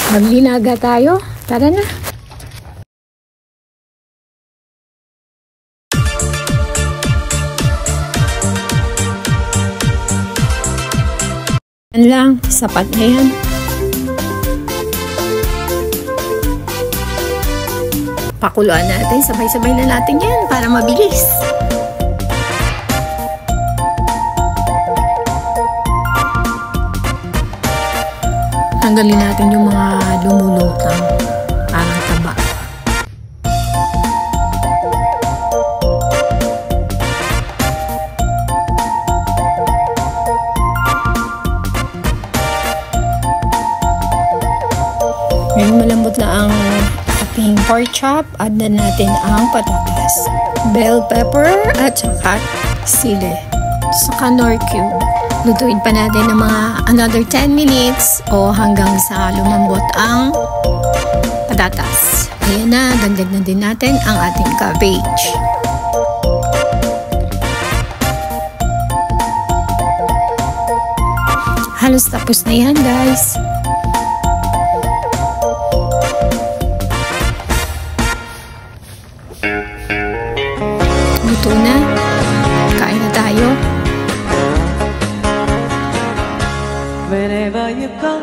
Maglinaga tayo. Tara na. Yan lang. Sapat na yan. Pakuluan natin. Sabay-sabay na natin yan para mabilis. Tanggalin natin yung mga lumulutang parang taba. Ngayon malambot na ang ating pork chop. Add na natin ang patatas, bell pepper at saka sili, saka nor cube. Lutuin pa natin ng mga another 10 minutes o hanggang sa lumambot ang patatas. Ayan na, dagdag na din natin ang ating cabbage. Halos tapos na yan, guys. Luto na. Kain na tayo. Wherever you go